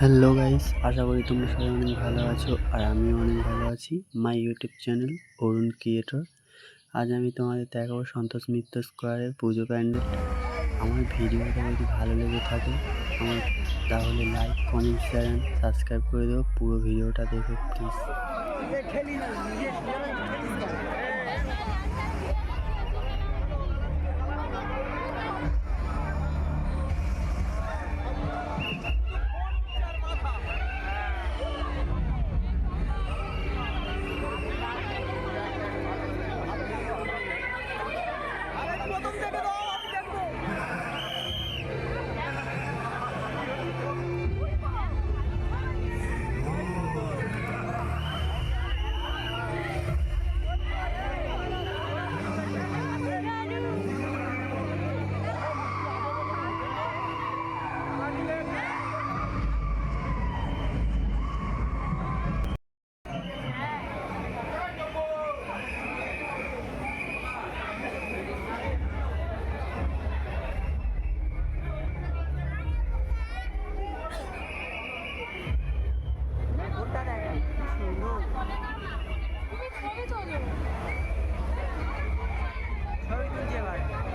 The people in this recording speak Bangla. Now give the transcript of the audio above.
হ্যালো গাইস, আশা করি তোমরা সবাই অনেক ভালো আছো আর আমিও অনেক ভালো আছি। My YouTube channel Arun creator. আজ আমি তোমাদের দেখাবো সন্তোষ মিত্র স্কোয়ারের পুজো প্যান্ডেল। আমার ভিডিওটা যদি ভালো লেগে থাকে আমার তাহলে like, comment, share and subscribe করে দেবো। পুরো ভিডিওটা দেখো প্লিজ। ছবি তুলছি এবার।